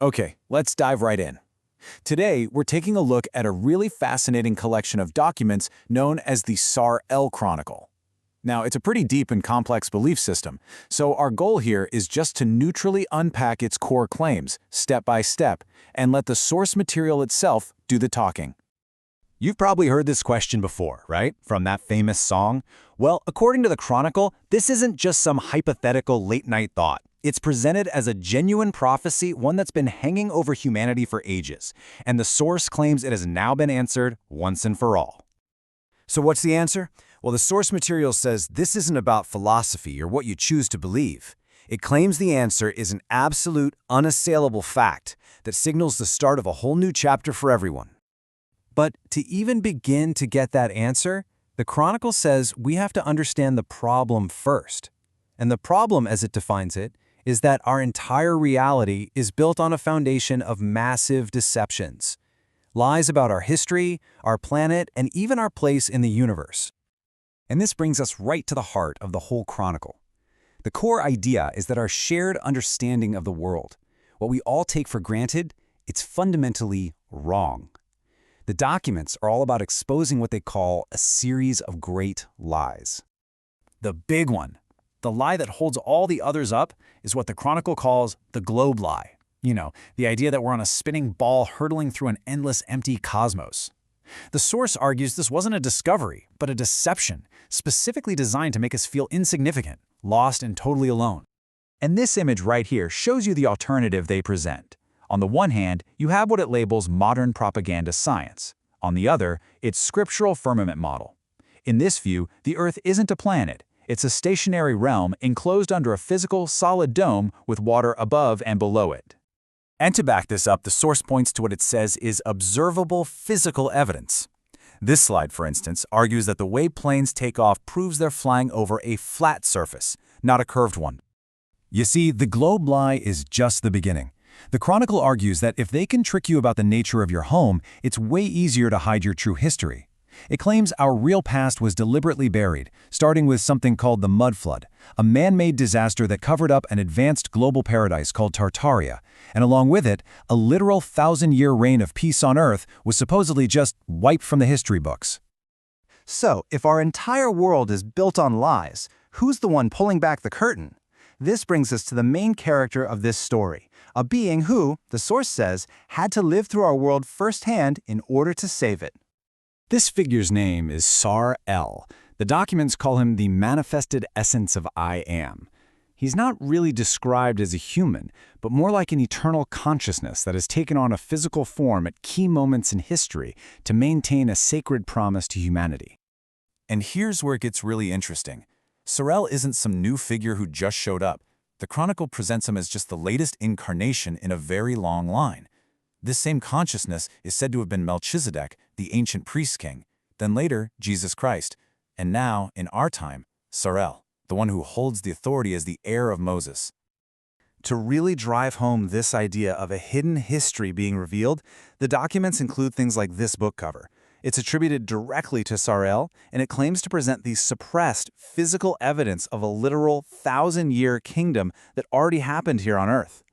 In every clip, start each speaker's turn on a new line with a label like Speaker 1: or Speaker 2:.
Speaker 1: Okay, let's dive right in. Today, we're taking a look at a really fascinating collection of documents known as the Sar El Chronicle. Now, it's a pretty deep and complex belief system, so our goal here is just to neutrally unpack its core claims, step by step, and let the source material itself do the talking.
Speaker 2: You've probably heard this question before, right? From that famous song? Well, according to the Chronicle, this isn't just some hypothetical late-night thought. It's presented as a genuine prophecy, one that's been hanging over humanity for ages, and the source claims it has now been answered once and for all.
Speaker 3: So what's the answer? Well, the source material says this isn't about philosophy or what you choose to believe. It claims the answer is an absolute, unassailable fact that signals the start of a whole new chapter for everyone. But to even begin to get that answer, the Chronicle says we have to understand the problem first. And the problem, as it defines it, is that our entire reality is built on a foundation of massive deceptions. Lies about our history, our planet, and even our place in the universe. And this brings us right to the heart of the whole Chronicle. The core idea is that our shared understanding of the world, what we all take for granted, it's fundamentally wrong. The documents are all about exposing what they call a series of great lies.
Speaker 1: The big one, the lie that holds all the others up, is what the Chronicle calls the globe lie. You know, the idea that we're on a spinning ball hurtling through an endless empty cosmos. The source argues this wasn't a discovery, but a deception, specifically designed to make us feel insignificant, lost and totally alone.
Speaker 2: And this image right here shows you the alternative they present. On the one hand, you have what it labels modern propaganda science. On the other, its scriptural firmament model. In this view, the Earth isn't a planet. It's a stationary realm enclosed under a physical, solid dome with water above and below it.
Speaker 1: And to back this up, the source points to what it says is observable physical evidence. This slide, for instance, argues that the way planes take off proves they're flying over a flat surface, not a curved one.
Speaker 3: You see, the globe lie is just the beginning. The Chronicle argues that if they can trick you about the nature of your home, it's way easier to hide your true history. It claims our real past was deliberately buried, starting with something called the Mud Flood, a man-made disaster that covered up an advanced global paradise called Tartaria, and along with it, a literal 1,000-year reign of peace on Earth was supposedly just wiped from the history books.
Speaker 4: So, if our entire world is built on lies, who's the one pulling back the curtain? This brings us to the main character of this story, a being who, the source says, had to live through our world firsthand in order to save it.
Speaker 3: This figure's name is Sar El. The documents call him the manifested essence of I Am. He's not really described as a human, but more like an eternal consciousness that has taken on a physical form at key moments in history to maintain a sacred promise to humanity.
Speaker 1: And here's where it gets really interesting. Sar El isn't some new figure who just showed up. The Chronicle presents him as just the latest incarnation in a very long line. This same consciousness is said to have been Melchizedek, the ancient priest king, then later Jesus Christ, and now, in our time, Sar El, the one who holds the authority as the heir of Moses.
Speaker 4: To really drive home this idea of a hidden history being revealed, the documents include things like this book cover. It's attributed directly to Sar El, and it claims to present the suppressed physical evidence of a literal 1,000-year kingdom that already happened here on Earth.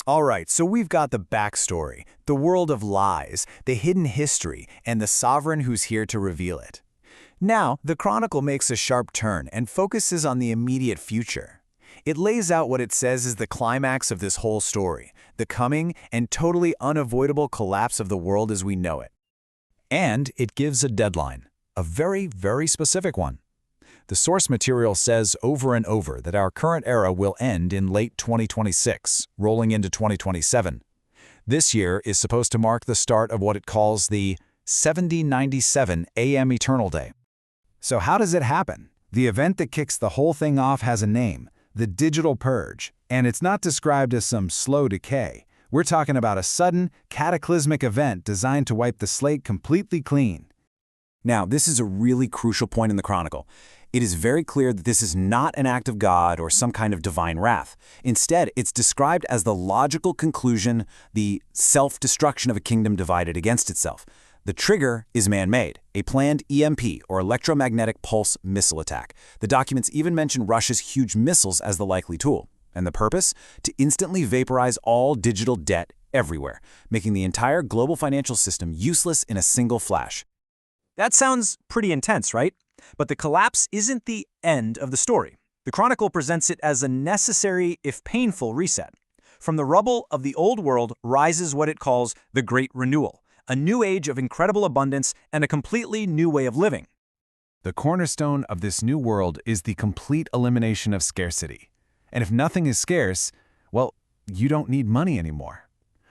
Speaker 1: All right, so we've got the backstory, the world of lies, the hidden history, and the sovereign who's here to reveal it. Now, the Chronicle makes a sharp turn and focuses on the immediate future. It lays out what it says is the climax of this whole story, the coming and totally unavoidable collapse of the world as we know it. And it gives a deadline, a very, very specific one. The source material says over and over that our current era will end in late 2026, rolling into 2027. This year is supposed to mark the start of what it calls the 7097 AM Eternal Day. So how does it happen? The event that kicks the whole thing off has a name, the Digital Purge, and it's not described as some slow decay. We're talking about a sudden, cataclysmic event designed to wipe the slate completely clean. Now, this is a really crucial point in the Chronicle. It is very clear that this is not an act of God or some kind of divine wrath. Instead, it's described as the logical conclusion, the self-destruction of a kingdom divided against itself. The trigger is man-made, a planned EMP, or electromagnetic pulse missile attack. The documents even mention Russia's huge missiles as the likely tool.
Speaker 3: And the purpose? To instantly vaporize all digital debt everywhere, making the entire global financial system useless in a single flash.
Speaker 1: That sounds pretty intense, right? But the collapse isn't the end of the story. The Chronicle presents it as a necessary, if painful, reset. From the rubble of the old world rises what it calls the Great Renewal, a new age of incredible abundance and a completely new way of living.
Speaker 3: The cornerstone of this new world is the complete elimination of scarcity. And if nothing is scarce, well, you don't need money anymore.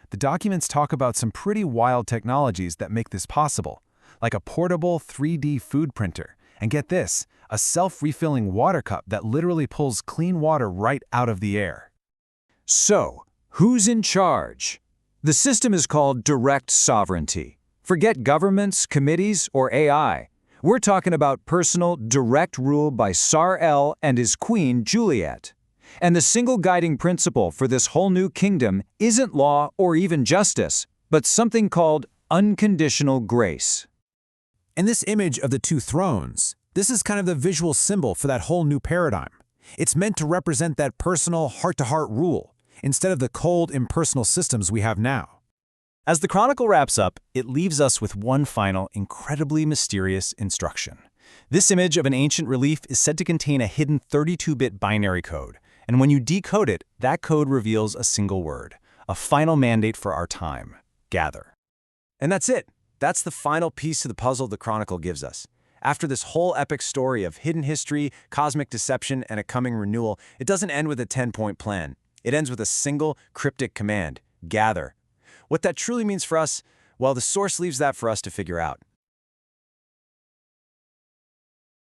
Speaker 3: The documents talk about some pretty wild technologies that make this possible, like a portable 3D food printer. And get this, a self-refilling water cup that literally pulls clean water right out of the air.
Speaker 2: So, who's in charge? The system is called direct sovereignty. Forget governments, committees, or AI. We're talking about personal, direct rule by Sar El and his queen, Juliet. And the single guiding principle for this whole new kingdom isn't law or even justice, but something called unconditional grace.
Speaker 3: And this image of the two thrones, this is kind of the visual symbol for that whole new paradigm. It's meant to represent that personal, heart-to-heart rule, instead of the cold, impersonal systems we have now. As the Chronicle wraps up, it leaves us with one final, incredibly mysterious instruction. This image of an ancient relief is said to contain a hidden 32-bit binary code, and when you decode it, that code reveals a single word, a final mandate for our time: gather. And that's it. That's the final piece of the puzzle the Chronicle gives us. After this whole epic story of hidden history, cosmic deception, and a coming renewal, it doesn't end with a 10-point plan. It ends with a single, cryptic command: gather. What that truly means for us, well, the source leaves that for us to figure out.